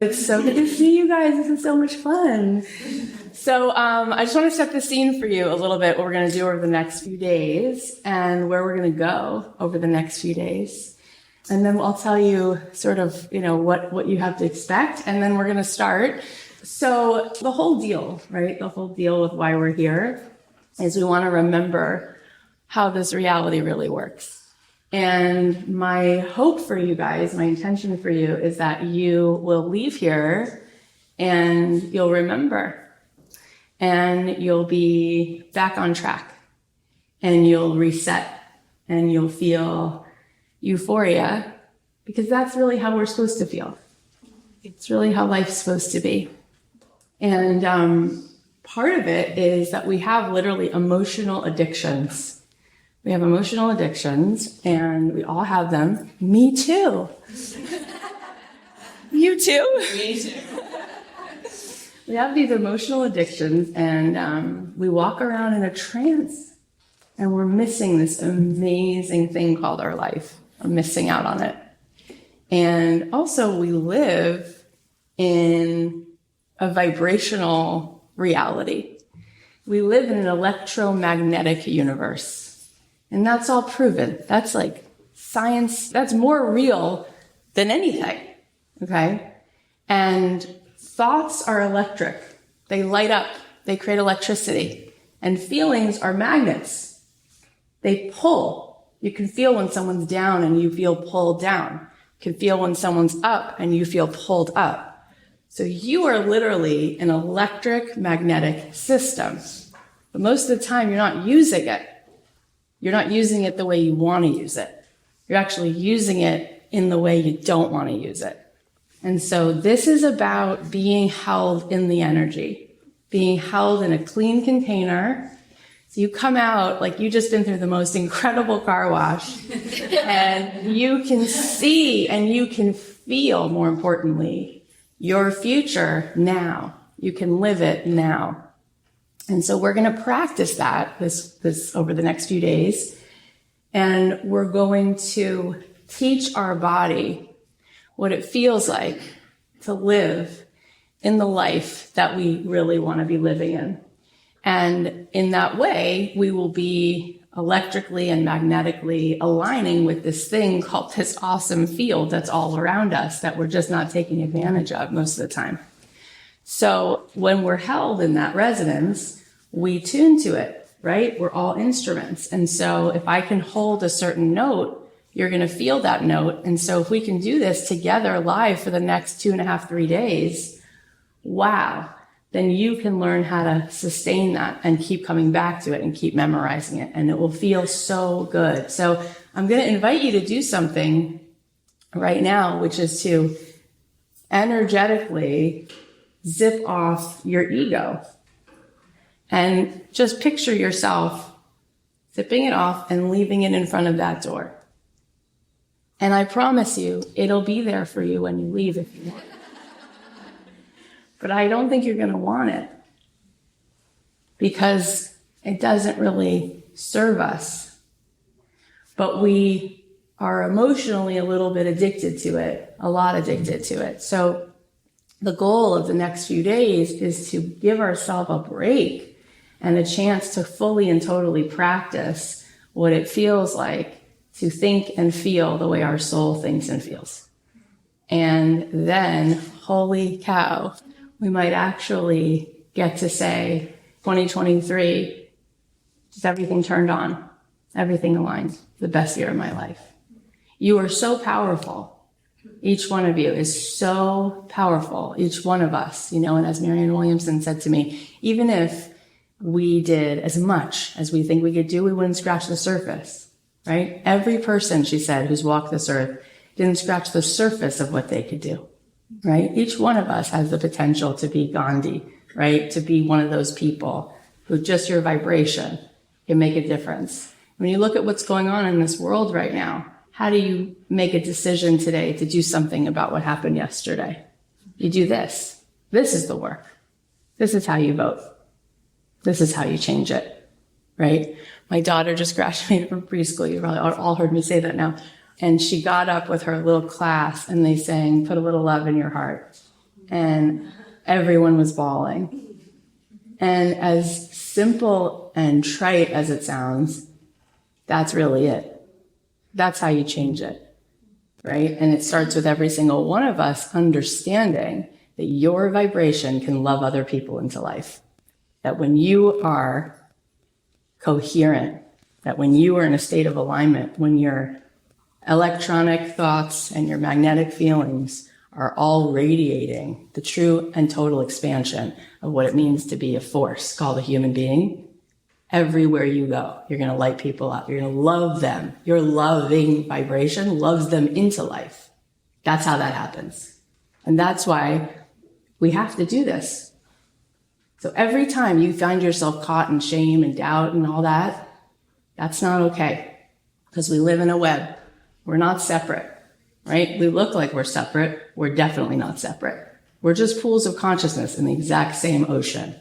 It's so good to see you guys. This is so much fun. So I just want to set the scene for you a little bit, what we're going to do over the next few days and where we're going to go over the next few days. And then I'll tell you sort of, what you have to expect. And then we're going to start. So the whole deal, right? The whole deal with why we're here is we want to remember how this reality really works. And my hope for you guys, my intention for you is that you will leave here and you'll remember and you'll be back on track and you'll reset and you'll feel euphoria, because that's really how we're supposed to feel. It's really how life's supposed to be. And part of it is that we have literally emotional addictions. We have emotional addictions, and we all have them. Me too. You too? Me too. We have these emotional addictions, and we walk around in a trance, and we're missing this amazing thing called our life. We're missing out on it. And also, we live in a vibrational reality. We live in an electromagnetic universe. And that's all proven. That's like science. That's more real than anything. Okay? And thoughts are electric. They light up. They create electricity. And feelings are magnets. They pull. You can feel when someone's down and you feel pulled down. You can feel when someone's up and you feel pulled up. So you are literally an electric magnetic system. But most of the time, you're not using it. You're not using it the way you want to use it. You're actually using it in the way you don't want to use it. And so this is about being held in the energy, being held in a clean container. So you come out like you just been through the most incredible car wash, and you can see and you can feel, more importantly, your future now. You can live it now. And so we're going to practice that this over the next few days. And we're going to teach our body what it feels like to live in the life that we really want to be living in. And in that way, we will be electrically and magnetically aligning with this thing called this awesome field that's all around us that we're just not taking advantage of most of the time. So when we're held in that resonance, we tune to it, right? We're all instruments. And so if I can hold a certain note, you're going to feel that note. And so if we can do this together live for the next 2.5, 3 days, wow, then you can learn how to sustain that and keep coming back to it and keep memorizing it. And it will feel so good. So I'm going to invite you to do something right now, which is to energetically zip off your ego. And just picture yourself zipping it off and leaving it in front of that door. And I promise you, it'll be there for you when you leave if you want. But I don't think you're going to want it, because it doesn't really serve us. But we are emotionally a little bit addicted to it, a lot addicted to it. So the goal of the next few days is to give ourselves a break and a chance to fully and totally practice what it feels like to think and feel the way our soul thinks and feels. And then, holy cow, we might actually get to say, 2023, just everything turned on, everything aligned, the best year of my life. You are so powerful. Each one of you is so powerful, each one of us, and as Marianne Williamson said to me, even if we did as much as we think we could do, we wouldn't scratch the surface, right? Every person, she said, who's walked this earth didn't scratch the surface of what they could do, right? Each one of us has the potential to be Gandhi, right? To be one of those people who just your vibration can make a difference. When you look at what's going on in this world right now, how do you make a decision today to do something about what happened yesterday? You do this. This is the work. This is how you vote. This is how you change it, right? My daughter just graduated from preschool. You probably all heard me say that now. And she got up with her little class and they sang, "Put a little love in your heart." and everyone was bawling. And as simple and trite as it sounds, that's really it. That's how you change it, right? And it starts with every single one of us understanding that your vibration can love other people into life. That when you are coherent, that when you are in a state of alignment, when your electronic thoughts and your magnetic feelings are all radiating the true and total expansion of what it means to be a force called a human being, everywhere you go, you're going to light people up. You're going to love them. Your loving vibration loves them into life. That's how that happens. And that's why we have to do this. So every time you find yourself caught in shame and doubt and all that, that's not okay. Because we live in a web. We're not separate, right? We look like we're separate. We're definitely not separate. We're just pools of consciousness in the exact same ocean.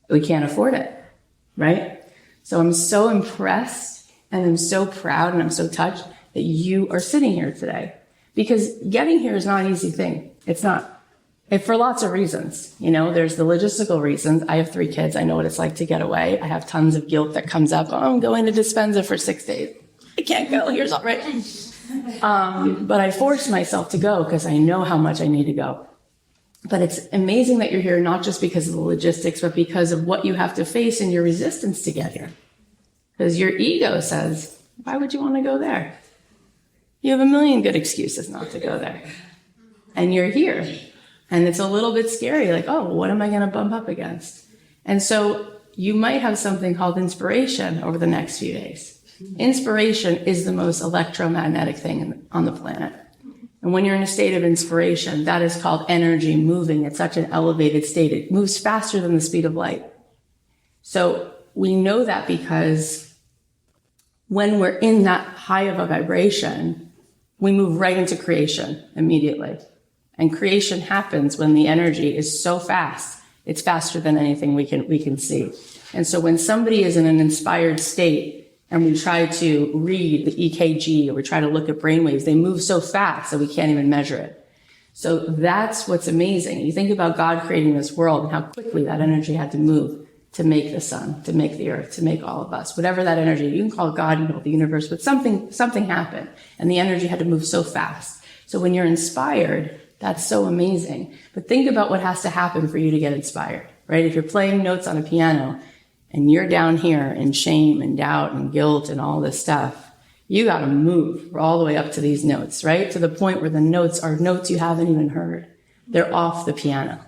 We can't afford it, right? So I'm so impressed and I'm so proud and I'm so touched that you are sitting here today. Because getting here is not an easy thing. It's not. For lots of reasons. There's the logistical reasons. I have 3 kids. I know what it's like to get away. I have tons of guilt that comes up. Oh, I'm going to Dispenza for 6 days. I can't go. Here's all right. But I forced myself to go because I know how much I need to go. But it's amazing that you're here, not just because of the logistics, but because of what you have to face and your resistance to get here. Because your ego says, why would you want to go there? You have a million good excuses not to go there. And you're here. And it's a little bit scary, like, oh, what am I going to bump up against? And so you might have something called inspiration over the next few days. Inspiration is the most electromagnetic thing on the planet. And when you're in a state of inspiration, that is called energy moving at such an elevated state. It moves faster than the speed of light. So we know that because when we're in that high of a vibration, we move right into creation immediately. And creation happens when the energy is so fast. It's faster than anything we can see. And so when somebody is in an inspired state and we try to read the EKG or we try to look at brainwaves, they move so fast that we can't even measure it. So that's what's amazing. You think about God creating this world and how quickly that energy had to move to make the sun, to make the earth, to make all of us. Whatever that energy, you can call it God, you know, the universe, but something happened and the energy had to move so fast. So when you're inspired, that's so amazing. But think about what has to happen for you to get inspired, right? If you're playing notes on a piano and you're down here in shame and doubt and guilt and all this stuff, you got to move all the way up to these notes, right? To the point where the notes are notes you haven't even heard. They're off the piano,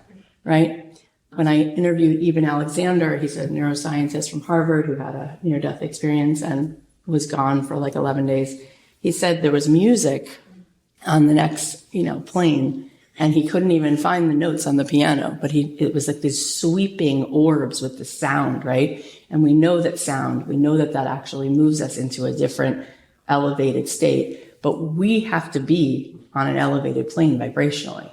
right? When I interviewed Eben Alexander, he's a neuroscientist from Harvard who had a near-death experience and was gone for like 11 days. He said there was music on the next, plane, and he couldn't even find the notes on the piano, but it was like these sweeping orbs with the sound, right? And we know that that actually moves us into a different elevated state, but we have to be on an elevated plane vibrationally.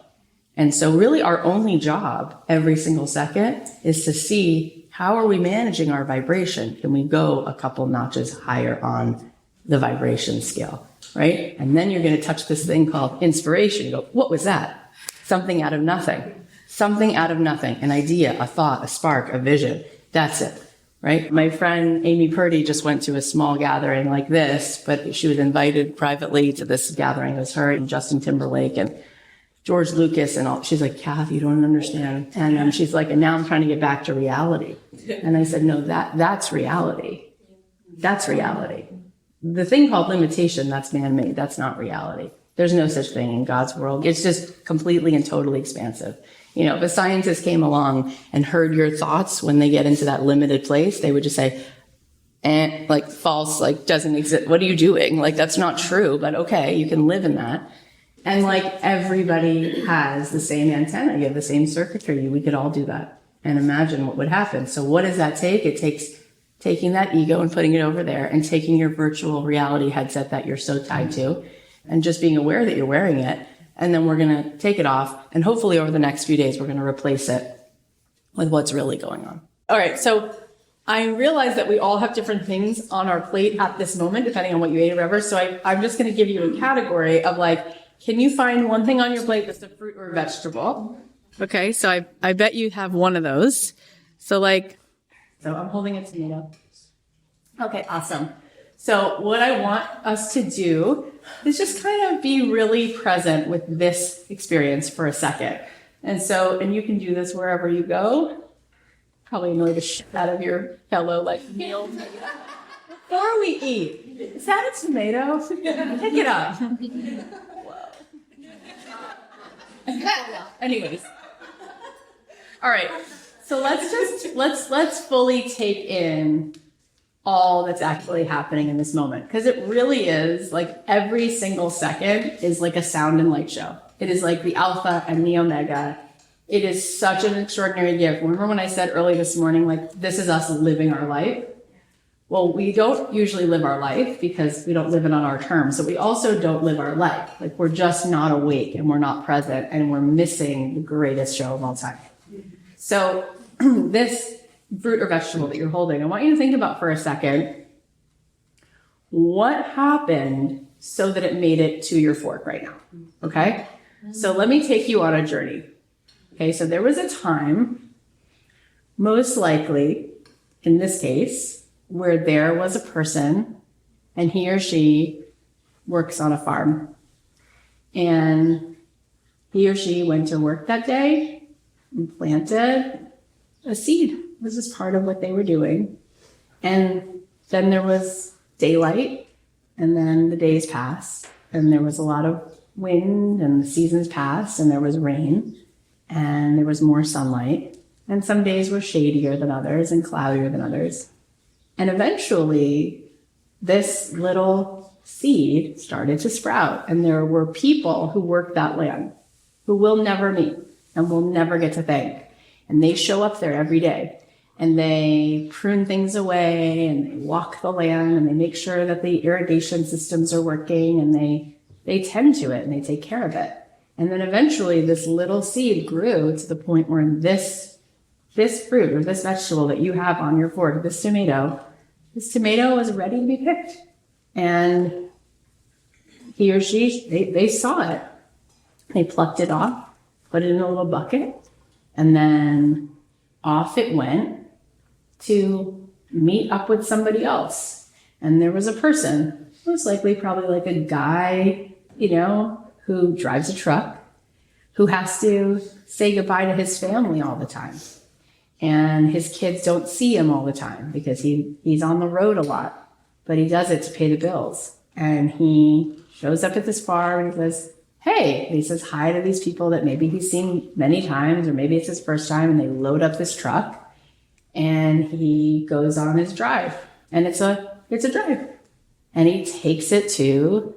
And so really our only job every single second is to see how are we managing our vibration? Can we go a couple notches higher on the vibration scale? Right? And then you're going to touch this thing called inspiration. You go, what was that? Something out of nothing. Something out of nothing. An idea, a thought, a spark, a vision. That's it. Right? My friend Amy Purdy just went to a small gathering like this, but she was invited privately to this gathering. It was her and Justin Timberlake and George Lucas and all. She's like, Cathy, you don't understand. And she's like, and now I'm trying to get back to reality. And I said, no, that's reality. That's reality. The thing called limitation, that's man-made. That's not reality. There's no such thing in God's world. It's just completely and totally expansive. If a scientist came along and heard your thoughts when they get into that limited place, they would just say, like false, like doesn't exist. What are you doing? Like that's not true, but okay, you can live in that. And like everybody has the same antenna, you have the same circuitry. We could all do that. And imagine what would happen. So what does that take? It takes taking that ego and putting it over there and taking your virtual reality headset that you're so tied to and just being aware that you're wearing it. And then we're going to take it off. And hopefully over the next few days, we're going to replace it with what's really going on. All right. So I realize that we all have different things on our plate at this moment, depending on what you ate or whatever. So I'm just going to give you a category of like, can you find one thing on your plate that's a fruit or a vegetable? Okay, so I bet you have one of those. So I'm holding a tomato. Okay, awesome. So what I want us to do is just kind of be really present with this experience for a second. And you can do this wherever you go. Probably annoy the shit out of your fellow meal. Before we eat, is that a tomato? Pick it up. Whoa. Anyways. All right. So let's fully take in all that's actually happening in this moment, because it really is every single second is like a sound and light show. It is like the alpha and the omega. It is such an extraordinary gift. Remember when I said early this morning, this is us living our life? Well, we don't usually live our life because we don't live it on our terms. So we also don't live our life. We're just not awake and we're not present and we're missing the greatest show of all time. So this fruit or vegetable that you're holding, I want you to think about for a second, what happened so that it made it to your fork right now, okay? So let me take you on a journey. Okay, so there was a time, most likely, in this case, where there was a person and he or she works on a farm. And he or she went to work that day and planted a seed. This is part of what they were doing. And then there was daylight, and then the days passed, and there was a lot of wind, and the seasons passed, and there was rain, and there was more sunlight. And some days were shadier than others and cloudier than others. And eventually, this little seed started to sprout, and there were people who worked that land who we'll never meet and we'll never get to thank. And they show up there every day. And they prune things away, and they walk the land, and they make sure that the irrigation systems are working, and they tend to it, and they take care of it. And then eventually this little seed grew to the point where this fruit or this vegetable that you have on your fork, this tomato was ready to be picked. And he or she, they saw it. They plucked it off, put it in a little bucket, and then off it went to meet up with somebody else. And there was a person, most likely probably a guy, who drives a truck, who has to say goodbye to his family all the time. And his kids don't see him all the time because he's on the road a lot, but he does it to pay the bills. And he shows up at this farm and he says, hey, and he says hi to these people that maybe he's seen many times, or maybe it's his first time, and they load up this truck. And he goes on his drive, and it's a drive, and he takes it to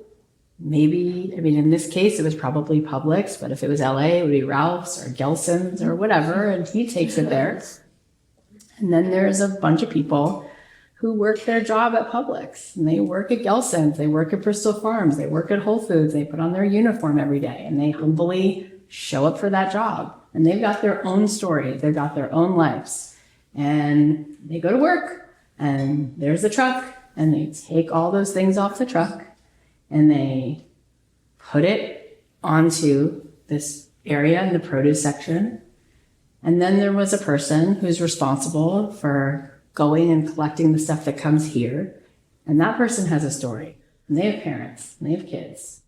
in this case, it was probably Publix, but if it was LA, it would be Ralph's or Gelson's or whatever, and he takes it there. And then there's a bunch of people who work their job at Publix, and they work at Gelson's, they work at Bristol Farms, they work at Whole Foods, they put on their uniform every day, and they humbly show up for that job. And they've got their own stories, they've got their own lives. And they go to work, and there's the truck, and they take all those things off the truck, and they put it onto this area in the produce section. And then there was a person who's responsible for going and collecting the stuff that comes here. And that person has a story, and they have parents, and they have kids.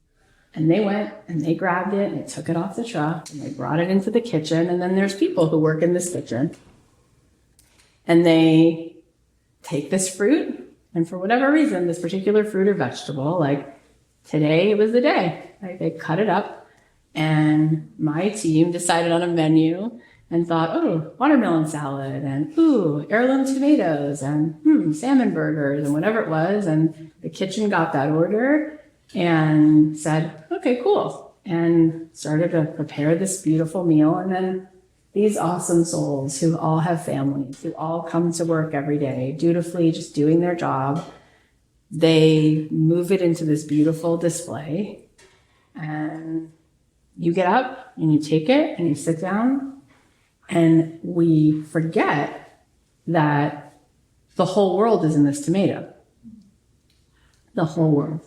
And they went, and they grabbed it, and they took it off the truck, and they brought it into the kitchen. And then there's people who work in this kitchen. And they take this fruit, and for whatever reason, this particular fruit or vegetable, today it was the day. They cut it up, and my team decided on a menu and thought, oh, watermelon salad, and ooh, heirloom tomatoes, and salmon burgers, and whatever it was. And the kitchen got that order and said, okay, cool, and started to prepare this beautiful meal. And then these awesome souls who all have families, who all come to work every day, dutifully just doing their job, they move it into this beautiful display. And you get up and you take it and you sit down, and we forget that the whole world is in this tomato. The whole world.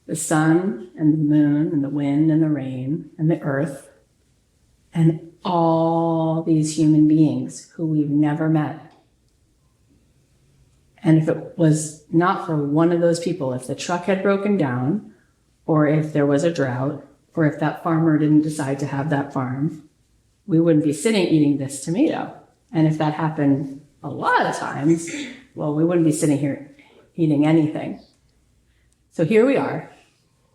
the sun and the moon and the wind and the rain and the earth and all these human beings who we've never met. And if it was not for one of those people, if the truck had broken down, or if there was a drought, or if that farmer didn't decide to have that farm, we wouldn't be sitting eating this tomato. And if that happened a lot of times, well, we wouldn't be sitting here eating anything. So here we are.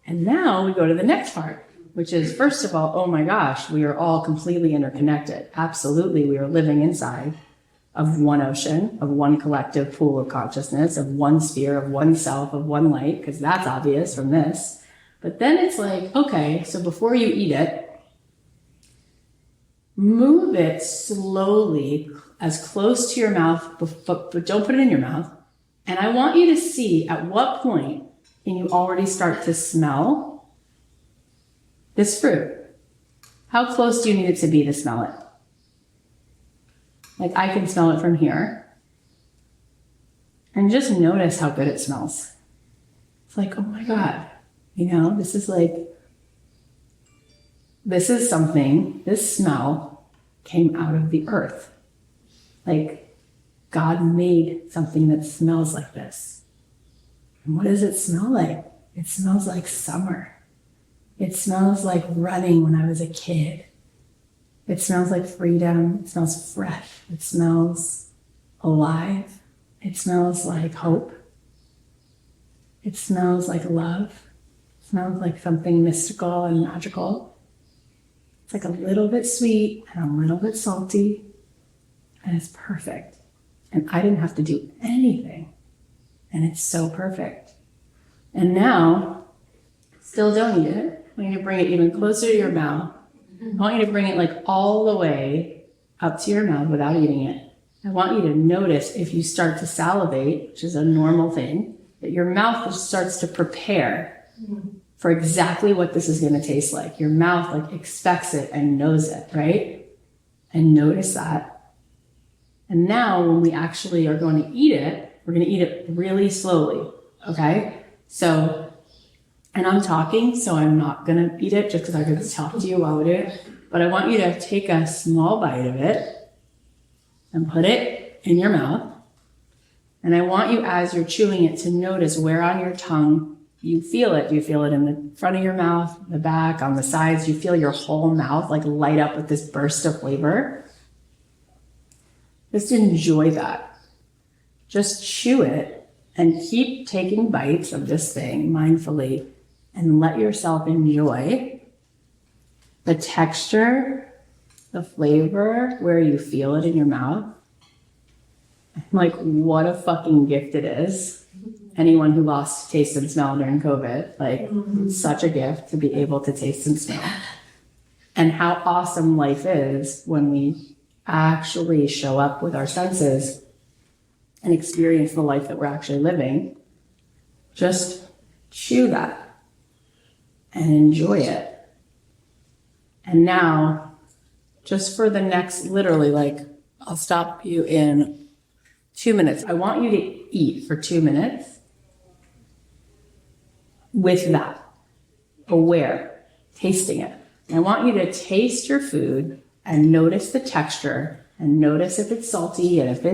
And now we go to the next part, which is, first of all, oh my gosh, we are all completely interconnected. Absolutely, we are living inside of one ocean, of one collective pool of consciousness, of one sphere, of one self, of one light, because that's obvious from this. But then it's like, okay, so before you eat it, move it slowly as close to your mouth, but don't put it in your mouth. And I want you to see at what point can you already start to smell this fruit. How close do you need it to be to smell it? Like I can smell it from here. And just notice how good it smells. It's like, oh my God, this is something, this smell came out of the earth. Like God made something that smells like this. And what does it smell like? It smells like summer. It smells like running when I was a kid. It smells like freedom. It smells fresh. It smells alive. It smells like hope. It smells like love. It smells like something mystical and magical. It's like a little bit sweet and a little bit salty. And it's perfect. And I didn't have to do anything. And it's so perfect. And now, still don't eat it. I want you to bring it even closer to your mouth. I want you to bring it like all the way up to your mouth without eating it. I want you to notice if you start to salivate, which is a normal thing, that your mouth just starts to prepare for exactly what this is going to taste like. Your mouth like expects it and knows it, right? And notice that. And now when we actually are going to eat it, we're going to eat it really slowly, okay? So, and I'm talking, so I'm not going to eat it just because I could talk to you while we do it. But I want you to take a small bite of it and put it in your mouth. And I want you, as you're chewing it, to notice where on your tongue you feel it. Do you feel it in the front of your mouth, the back, on the sides? Do you feel your whole mouth like light up with this burst of flavor? Just enjoy that. Just chew it and keep taking bites of this thing mindfully and let yourself enjoy the texture, the flavor, where you feel it in your mouth. Like, what a fucking gift it is. Anyone who lost taste and smell during COVID, it's such a gift to be able to taste and smell. And how awesome life is when we actually show up with our senses and experience the life that we're actually living. Just chew that and enjoy it. And now, just for the next, literally, I'll stop you in 2 minutes. I want you to eat for 2 minutes with that, aware, tasting it. And I want you to taste your food and notice the texture and notice if it's salty and if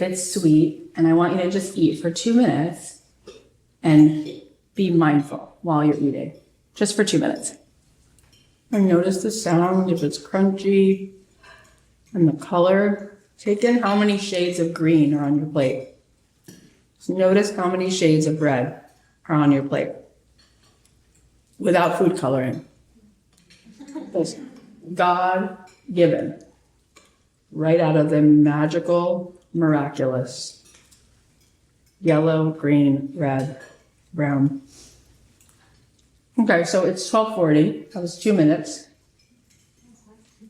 it's sweet. And I want you to just eat for 2 minutes and be mindful while you're eating, just for 2 minutes. And notice the sound, if it's crunchy, and the color. Take in how many shades of green are on your plate. Just notice how many shades of red are on your plate without food coloring. It's God-given, right out of the magical, miraculous yellow, green, red, brown. Okay, so it's 12:40. That was 2 minutes.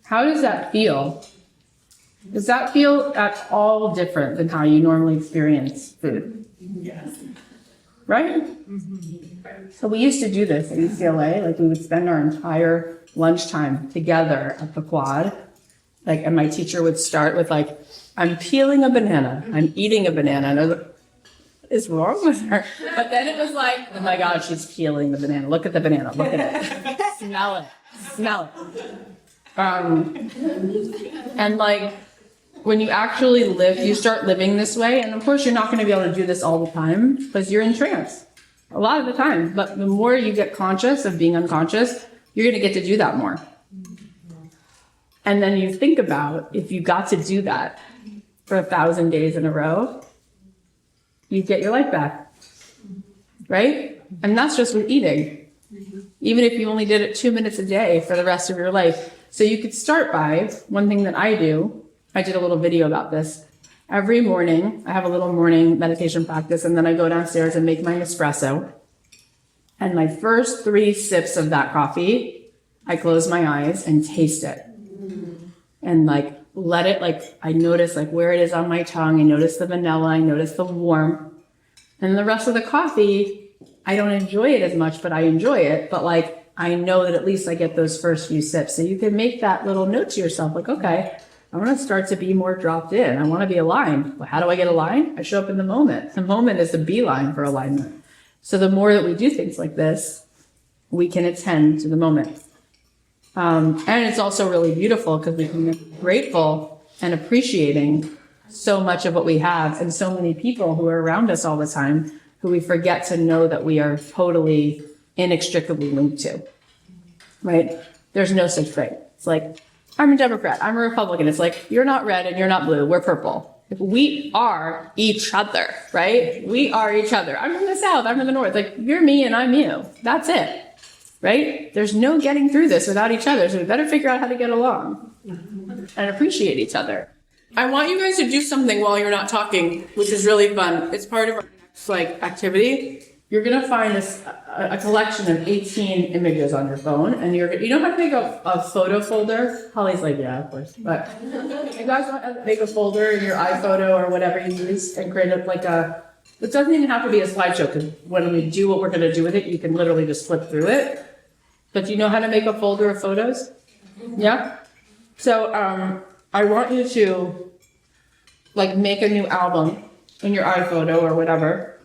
How does that feel? Does that feel at all different than how you normally experience food? Yes. Right? Mm-hmm. So we used to do this at UCLA. We would spend our entire lunchtime together at the quad. And my teacher would start with I'm peeling a banana. I'm eating a banana. And is wrong with her? But then it was like, oh my God, she's peeling the banana. Look at the banana. Look at it. Smell it. Smell it. And like, when you actually live, you start living this way. And of course, you're not going to be able to do this all the time because you're in trance a lot of the time. But the more you get conscious of being unconscious, you're going to get to do that more. And then you think about if you got to do that for 1,000 days in a row, you get your life back, right? And that's just with eating. Even if you only did it 2 minutes a day for the rest of your life. So you could start by, one thing that I do, I did a little video about this. Every morning, I have a little morning meditation practice, and then I go downstairs and make my espresso. And my first 3 sips of that coffee, I close my eyes and taste it. And like, let it, like, I notice like where it is on my tongue. I notice the vanilla. I notice the warmth. And the rest of the coffee, I don't enjoy it as much, but I enjoy it. But like, I know that at least I get those first few sips. So you can make that little note to yourself, like, okay, I want to start to be more dropped in. I want to be aligned. Well, how do I get aligned? I show up in the moment. The moment is the beeline for alignment. So the more that we do things like this, we can attend to the moment. And it's also really beautiful because we can be grateful and appreciating so much of what we have and so many people who are around us all the time who we forget to know that we are totally inextricably linked to, right? There's no such thing. It's like, I'm a Democrat, I'm a Republican. It's like, you're not red and you're not blue, we're purple. We are each other, right? We are each other. I'm from the South, I'm from the North. Like, you're me and I'm you. That's it. Right? There's no getting through this without each other, so we better figure out how to get along and appreciate each other. I want you guys to do something while you're not talking, which is really fun. It's part of our next activity. You're gonna find a collection of 18 images on your phone, and you don't have to make a photo folder. Holly's like, yeah, of course. But you guys want to make a folder in your iPhoto or whatever you use and create it doesn't even have to be a slideshow, because when we do what we're going to do with it, you can literally just flip through it. But do you know how to make a folder of photos? Yeah? So I want you to make a new album in your iPhoto or whatever.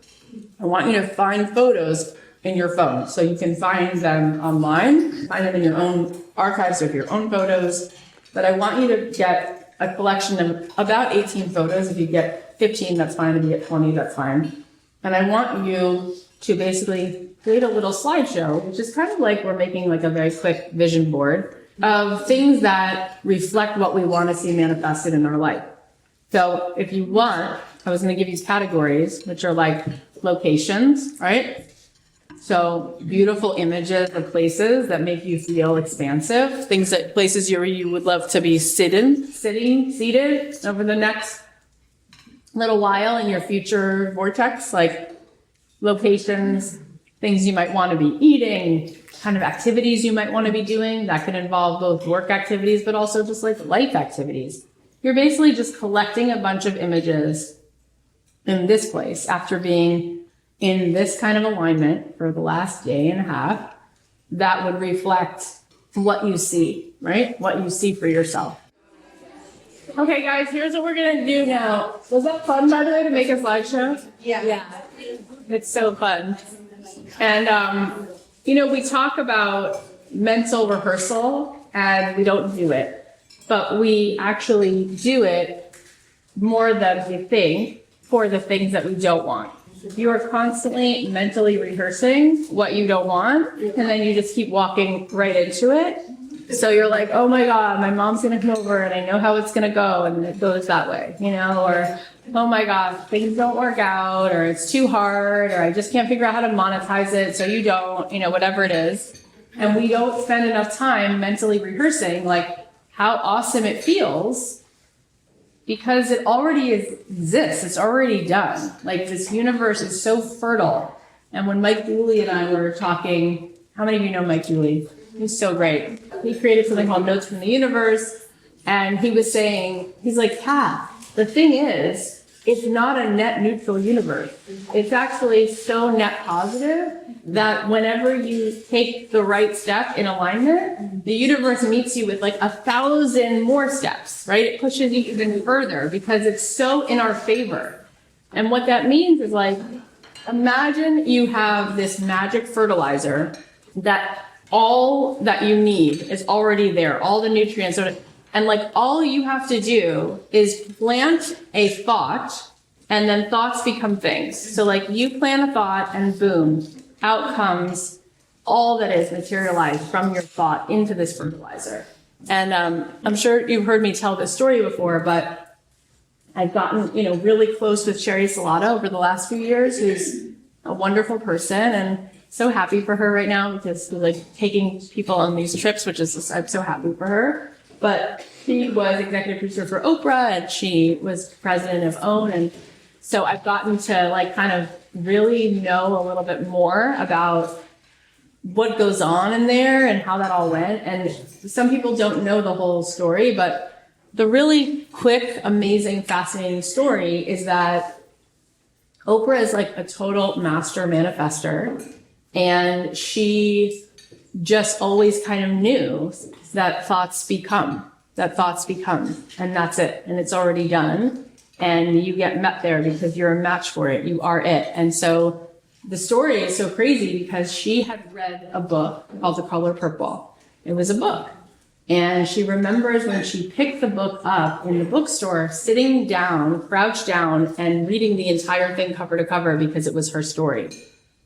I want you to find photos in your phone. So you can find them online, find them in your own archives of your own photos. But I want you to get a collection of about 18 photos. If you get 15, that's fine. If you get 20, that's fine. And I want you to basically create a little slideshow, which is kind of like we're making a very quick vision board of things that reflect what we want to see manifested in our life. So if you want, I was going to give you categories, which are like locations, right? So beautiful images of places that make you feel expansive, places you would love to be seated over the next little while in your future vortex, like locations, things you might want to be eating, kind of activities you might want to be doing that can involve both work activities, but also just life activities. You're basically just collecting a bunch of images in this place after being in this kind of alignment for the last day and a half that would reflect what you see, right? What you see for yourself. Okay, guys, here's what we're going to do now. Was that fun, by the way, to make a slideshow? Yeah. It's so fun. And, we talk about mental rehearsal and we don't do it, but we actually do it more than we think for the things that we don't want. You are constantly mentally rehearsing what you don't want, and then you just keep walking right into it. So you're like, oh my God, my mom's going to come over and I know how it's going to go, and it goes that way, or, oh my God, things don't work out, or it's too hard, or I just can't figure out how to monetize it, so you don't, whatever it is. And we don't spend enough time mentally rehearsing, how awesome it feels, because it already exists. It's already done. This universe is so fertile. And when Mike Dooley and I were talking, how many of you know Mike Dooley? He's so great. He created something called Notes from the Universe. And he was saying, he's like, Kath, the thing is, it's not a net neutral universe. It's actually so net positive that whenever you take the right step in alignment, the universe meets you with 1,000 more steps, right? It pushes you even further because it's so in our favor. And what that means is like, imagine you have this magic fertilizer that all that you need is already there, all the nutrients. And like all you have to do is plant a thought, and then thoughts become things. So like you plant a thought and boom, out comes all that is materialized from your thought into this fertilizer. And I'm sure you've heard me tell this story before, but I've gotten, really close with Sherry Salata over the last few years, who's a wonderful person, and so happy for her right now because she's like taking people on these trips, which is, I'm so happy for her. But she was executive producer for Oprah, and she was president of OWN. And so I've gotten to like kind of really know a little bit more about what goes on in there and how that all went. And some people don't know the whole story, but the really quick, amazing, fascinating story is that Oprah is like a total master manifester, and she just always kind of knew that thoughts become, and that's it. And it's already done. And you get met there because you're a match for it. You are it. And so the story is so crazy because she had read a book called The Color Purple. It was a book. And she remembers when she picked the book up in the bookstore, sitting down, crouched down, and reading the entire thing cover to cover because it was her story.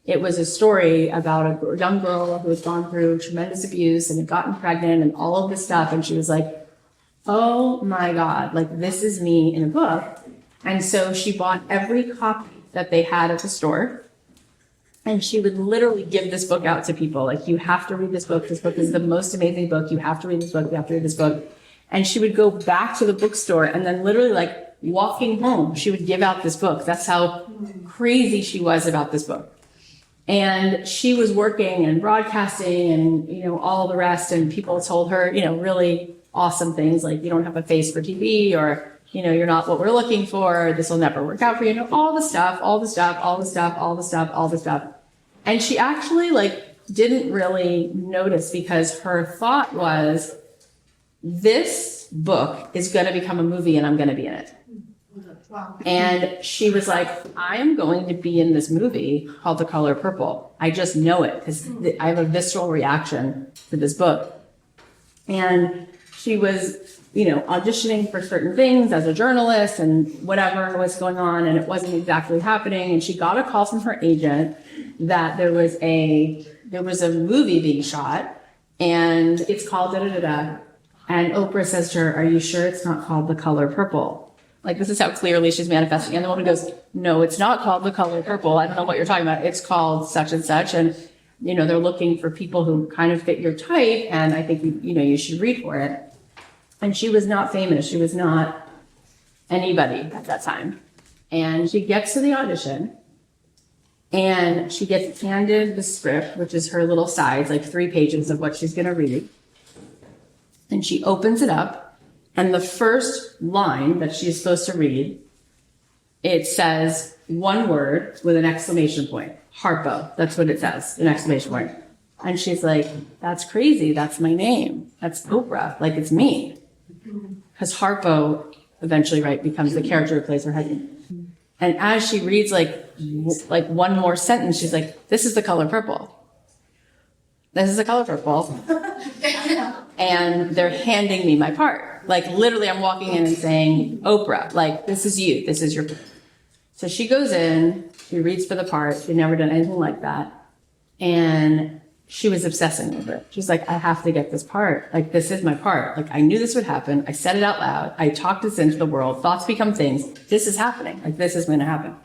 It was a story about a young girl who had gone through tremendous abuse and had gotten pregnant and all of this stuff. And she was like, oh my God, like this is me in a book. And so she bought every copy that they had at the store. And she would literally give this book out to people. Like, you have to read this book. This book is the most amazing book. You have to read this book. You have to read this book. And she would go back to the bookstore and then literally like walking home, she would give out this book. That's how crazy she was about this book. And she was working and broadcasting and, all the rest. And people told her, really awesome things like, you don't have a face for TV, or, you're not what we're looking for. This will never work out for you. All the stuff. And she actually didn't really notice because her thought was, this book is going to become a movie and I'm going to be in it. And she was like, I am going to be in this movie called The Color Purple. I just know it because I have a visceral reaction to this book. And she was, auditioning for certain things as a journalist and whatever was going on, and it wasn't exactly happening. And she got a call from her agent that there was a movie being shot, and it's called da-da-da-da. And Oprah says to her, are you sure it's not called The Color Purple? Like, this is how clearly she's manifesting. And the woman goes, no, it's not called The Color Purple. I don't know what you're talking about. It's called such and such. And, they're looking for people who kind of fit your type. And I think, you should read for it. And she was not famous. She was not anybody at that time. And she gets to the audition and she gets handed the script, which is her little sides, like 3 pages of what she's going to read. And she opens it up, and the first line that she's supposed to read, it says one word with an exclamation point. Harpo. That's what it says, an exclamation point. And she's like, that's crazy. That's my name. That's Oprah. Like, it's me. Because Harpo eventually, becomes the character who plays her husband. And as she reads like one more sentence, she's like, this is the color purple. This is the color purple. And they're handing me my part. Like, literally, I'm walking in and saying, Oprah, like, this is you. This is your. So she goes in, she reads for the part. She'd never done anything like that. And she was obsessing over it. She's like, I have to get this part. Like, this is my part. Like, I knew this would happen. I said it out loud. I talked this into the world. Thoughts become things. This is happening. Like, this is going to happen.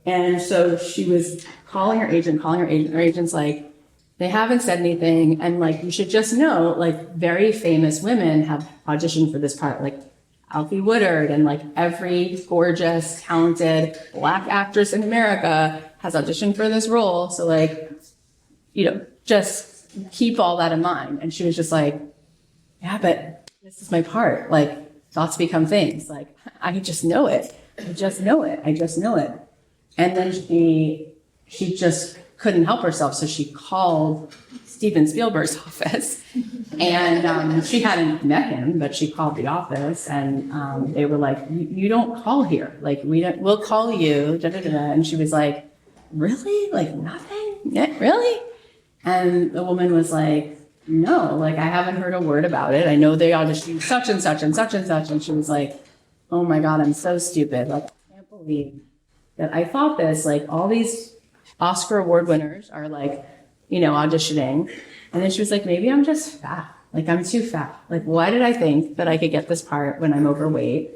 And so she was calling her agent. Her agent's like, they haven't said anything. And you should just know, very famous women have auditioned for this part. Like Alfie Woodard and every gorgeous, talented Black actress in America has auditioned for this role. So just keep all that in mind. And she was just like, yeah, but this is my part. Thoughts become things. I just know it. I just know it. And then she just couldn't help herself. So she called Steven Spielberg's office. And she hadn't met him, but she called the office, and they were like, you don't call here. Like, we'll call you, da, da, da, da. And she was like, really? Like, nothing? Yeah, really? And the woman was like, no, like, I haven't heard a word about it. I know they auditioned such and such and such and such. And she was like, oh my God, I'm so stupid. Like, I can't believe that I thought this. Like, all these Oscar award winners are like, auditioning. And then she was like, maybe I'm just fat. Like, I'm too fat. Like, why did I think that I could get this part when I'm overweight?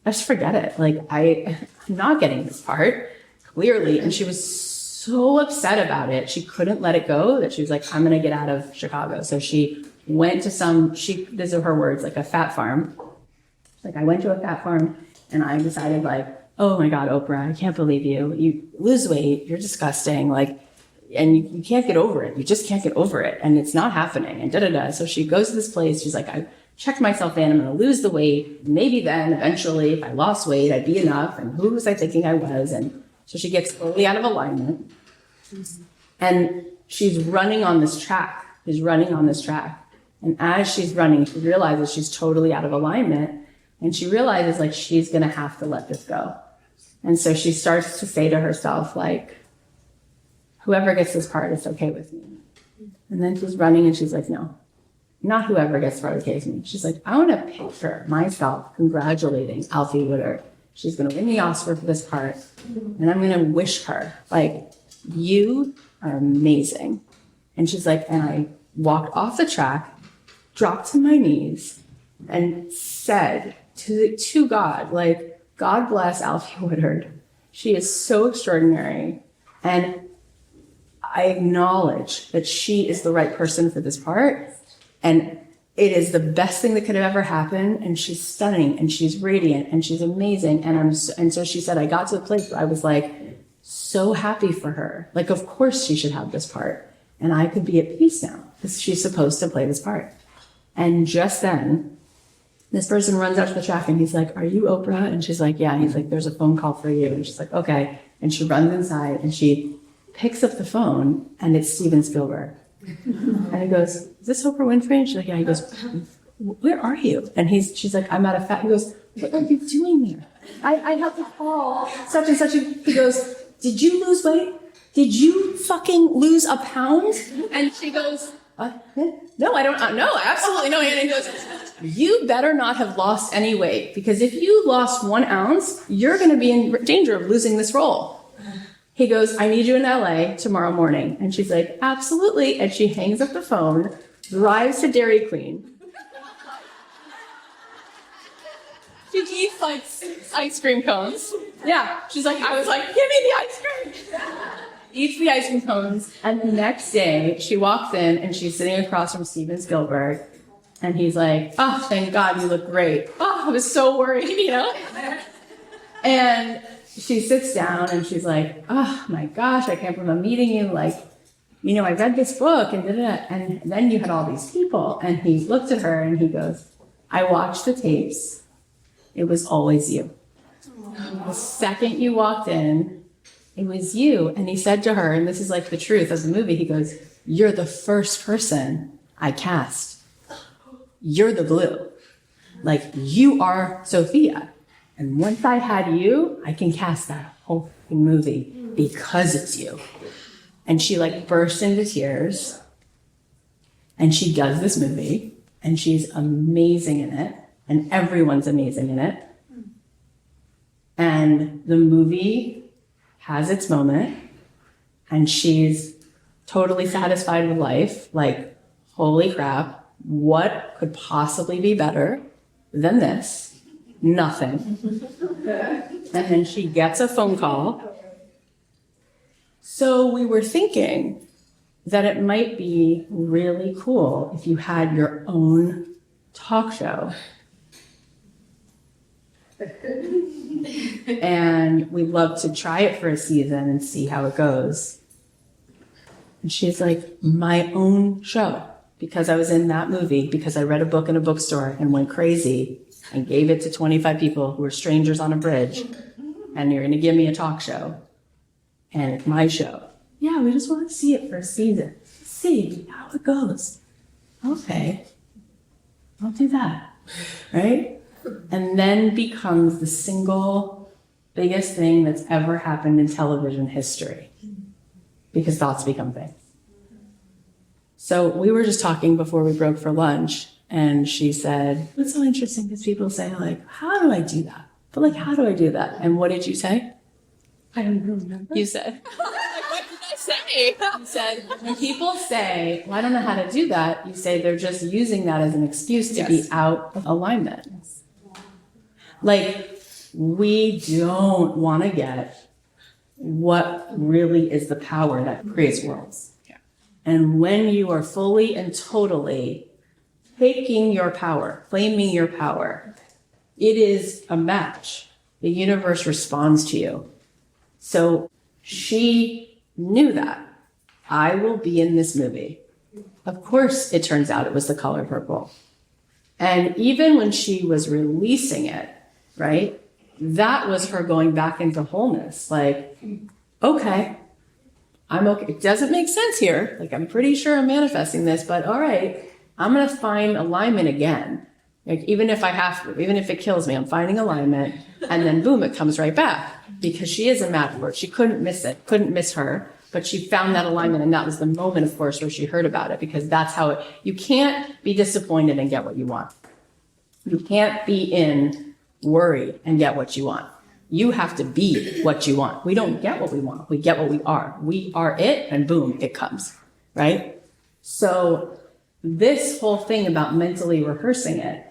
Just forget it. Like, I'm not getting this part, clearly. And she was so upset about it. She couldn't let it go, that she was like, I'm going to get out of Chicago. So she went to these are her words, like a fat farm. Like, I went to a fat farm and I decided, like, oh my God, Oprah, I can't believe you. You lose weight. You're disgusting. Like, and you can't get over it. You just can't get over it. And it's not happening. And da-da-da. So she goes to this place. She's like, I checked myself in. I'm going to lose the weight. Maybe then, eventually, if I lost weight, I'd be enough. And who was I thinking I was? And so she gets totally out of alignment. And she's running on this track. And as she's running, she realizes she's totally out of alignment. And she realizes, like, she's going to have to let this go. And so she starts to say to herself, like, whoever gets this part, it's okay with me. And then she's running and she's like, no, not whoever gets part okay with me. She's like, I want to picture myself congratulating Alfie Woodard. She's going to win the Oscar for this part. And I'm going to wish her, like, you are amazing. And she's like, and I walked off the track, dropped to my knees, and said to God, like, God bless Alfie Woodard. She is so extraordinary. And I acknowledge that she is the right person for this part. And it is the best thing that could have ever happened. And she's stunning and she's radiant and she's amazing. And so she said, I got to a place where I was like, so happy for her. Like, of course she should have this part. And I could be at peace now because she's supposed to play this part. And just then, this person runs out to the track and he's like, are you Oprah? And she's like, yeah. And he's like, there's a phone call for you. And she's like, okay. And she runs inside and she picks up the phone and it's Steven Spielberg. And he goes, is this Oprah Winfrey? And she's like, yeah. He goes, where are you? And she's like, I'm at a fat. He goes, what are you doing there? I have to call such and such. He goes, did you lose weight? Did you fucking lose a pound? And she goes, no, I don't. No, absolutely no. And he goes, you better not have lost any weight because if you lost 1 ounce, you're going to be in danger of losing this role. He goes, I need you in LA tomorrow morning. And she's like, absolutely. And she hangs up the phone, drives to Dairy Queen. She eats like 6 ice cream cones. Yeah. She's like, I was like, give me the ice cream. Eats the ice cream cones. And the next day she walks in and she's sitting across from Steven Spielberg. And he's like, oh, thank God you look great. Oh, I was so worried, And she sits down and she's like, oh my gosh, I can't believe I'm meeting you. Like, I read this book and da-da-da. And then you had all these people. And he looked at her and he goes, I watched the tapes. It was always you. The second you walked in, it was you. And he said to her, and this is like the truth of the movie, he goes, you're the first person I cast. You're the glue. Like, you are Sophia. And once I had you, I can cast that whole movie because it's you. And she like bursts into tears. And she does this movie. And she's amazing in it. And everyone's amazing in it. And the movie has its moment. And she's totally satisfied with life. Like, holy crap, what could possibly be better than this? Nothing. And then she gets a phone call. So we were thinking that it might be really cool if you had your own talk show. And we'd love to try it for a season and see how it goes. And she's like, my own show. Because I was in that movie, because I read a book in a bookstore and went crazy and gave it to 25 people who were strangers on a bridge. And you're going to give me a talk show. And it's my show. Yeah, we just want to see it for a season. see how it goes. Okay, I'll do that, right? And then becomes the single biggest thing that's ever happened in television history, because thoughts become things. So we were just talking before we broke for lunch, and she said, "What's so interesting is people say, like, how do I do that? But like, how do I do that?" And what did you say? I don't remember. You said, what did I say? You said, when people say, well, I don't know how to do that, you say they're just using that as an excuse to be out of alignment. Like, we don't want to get what really is the power that creates worlds. Yeah. And when you are fully and totally taking your power, claiming your power, it is a match. The universe responds to you. So she knew that. I will be in this movie. Of course, it turns out it was the color purple. And even when she was releasing it, right, that was her going back into wholeness. Like, okay, I'm okay. It doesn't make sense here. Like, I'm pretty sure I'm manifesting this, but all right, I'm going to find alignment again. Like, even if I have to, even if it kills me, I'm finding alignment, and then boom, it comes right back, because she is a match for it. She couldn't miss it, couldn't miss her, but she found that alignment, and that was the moment, of course, where she heard about it, because that's how it, you can't be disappointed and get what you want. You can't be in worry and get what you want. You have to be what you want. We don't get what we want. We get what we are. We are it, and boom, it comes, right? So this whole thing about mentally rehearsing it,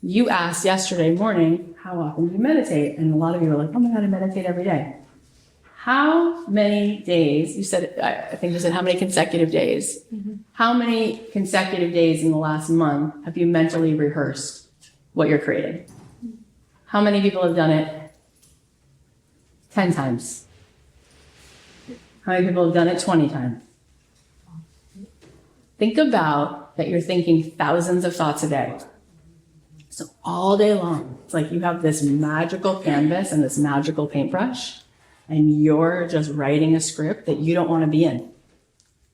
you asked yesterday morning, how often do you meditate? And a lot of you were like, oh my God, I meditate every day. How many days, you said, I think you said how many consecutive days? Mm-hmm. How many consecutive days in the last month have you mentally rehearsed what you're creating? How many people have done it 10 times? How many people have done it 20 times? Think about that you're thinking thousands of thoughts a day. So all day long, it's like you have this magical canvas and this magical paintbrush, and you're just writing a script that you don't want to be in.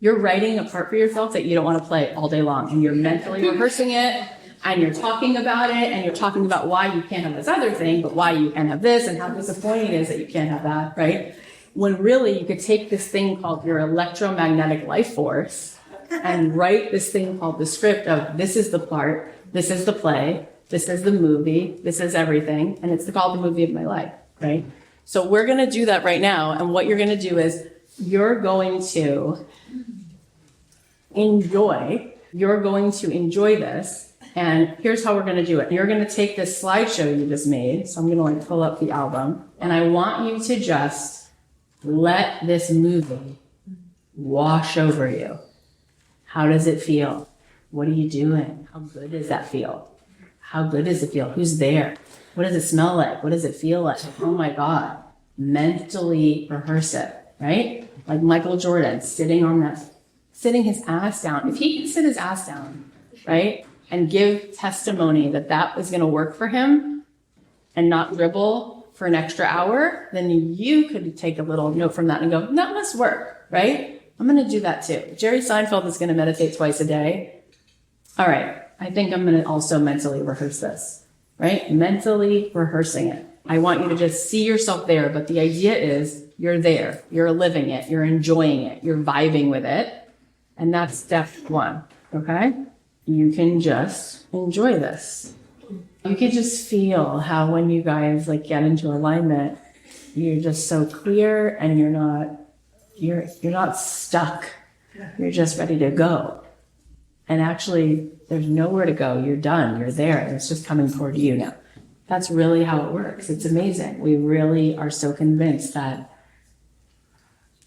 You're writing a part for yourself that you don't want to play all day long, and you're mentally rehearsing it, and you're talking about it, and you're talking about why you can't have this other thing, but why you can have this, and how disappointing it is that you can't have that, right? When really you could take this thing called your electromagnetic life force and write this thing called the script of, this is the part, this is the play, this is the movie, this is everything, and it's called the movie of my life, right? So we're going to do that right now, and what you're going to do is you're going to enjoy this, and here's how we're going to do it. You're going to take this slideshow you just made, so I'm going to like pull up the album, and I want you to just let this movie wash over you. How does it feel? What are you doing? How good does that feel? How good does it feel? Who's there? What does it smell like? What does it feel like? Oh my God. Mentally rehearse it, right? Like Michael Jordan sitting his ass down. If he can sit his ass down, right, and give testimony that that was going to work for him and not dribble for an extra hour, then you could take a little note from that and go, that must work, right? I'm going to do that too. Jerry Seinfeld is going to meditate twice a day. All right. I think I'm going to also mentally rehearse this, right? Mentally rehearsing it. I want you to just see yourself there, but the idea is you're there, you're living it, you're enjoying it, you're vibing with it. And that's step one, okay? You can just enjoy this. You can just feel how when you guys like get into alignment, you're just so clear and you're not stuck. You're just ready to go. And actually, there's nowhere to go. You're done. You're there. And it's just coming toward you now. That's really how it works. It's amazing. We really are so convinced that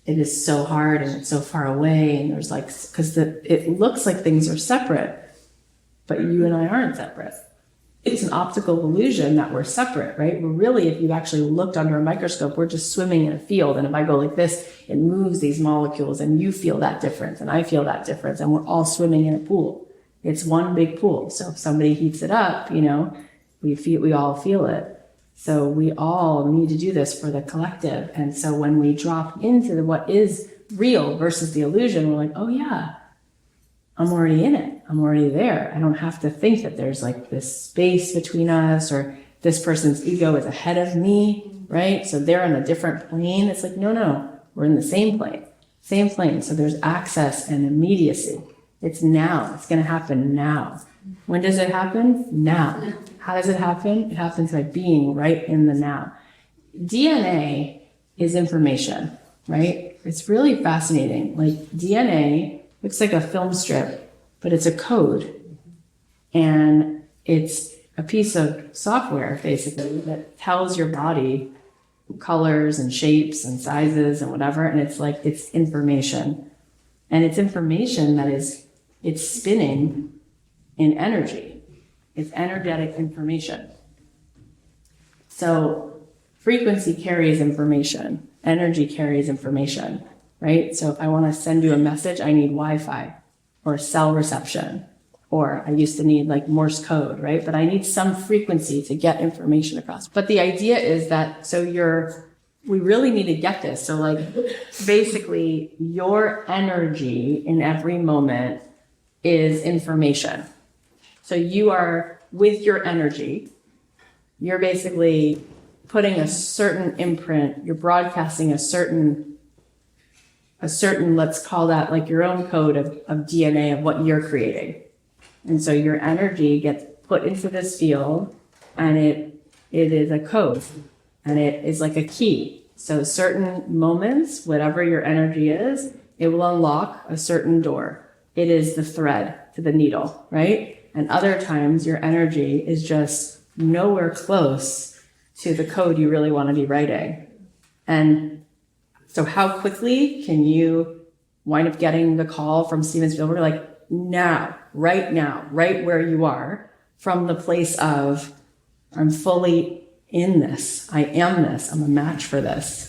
it is so hard and it's so far away. And there's like, because it looks like things are separate, but you and I aren't separate. It's an optical illusion that we're separate, right? We're really, if you actually looked under a microscope, we're just swimming in a field. And if I go like this, it moves these molecules and you feel that difference and I feel that difference. And we're all swimming in a pool. It's one big pool. So if somebody heats it up, we all feel it. So we all need to do this for the collective. And so when we drop into what is real versus the illusion, we're like, oh yeah, I'm already in it. I'm already there. I don't have to think that there's like this space between us or this person's ego is ahead of me, right? So they're on a different plane. It's like, no, we're in the same plane. Same plane. So there's access and immediacy. It's now. It's going to happen now. When does it happen? Now. How does it happen? It happens by being right in the now. DNA is information, right? It's really fascinating. Like DNA looks like a film strip, but it's a code. And it's a piece of software, basically, that tells your body colors and shapes and sizes and whatever. And it's like, it's information. And it's information that it's spinning in energy. It's energetic information. So frequency carries information. Energy carries information, right? So if I want to send you a message, I need Wi-Fi or cell reception, or I used to need like Morse code, right? But I need some frequency to get information across. But the idea is that, we really need to get this. So like basically your energy in every moment is information. So you are with your energy, you're basically putting a certain imprint, you're broadcasting a certain, let's call that like your own code of DNA of what you're creating. And so your energy gets put into this field and it is a code and it is like a key. So certain moments, whatever your energy is, it will unlock a certain door. It is the thread to the needle, right? And other times your energy is just nowhere close to the code you really want to be writing. And so how quickly can you wind up getting the call from Steven Spielberg? Like now, right where you are, from the place of, I'm fully in this. I am this. I'm a match for this.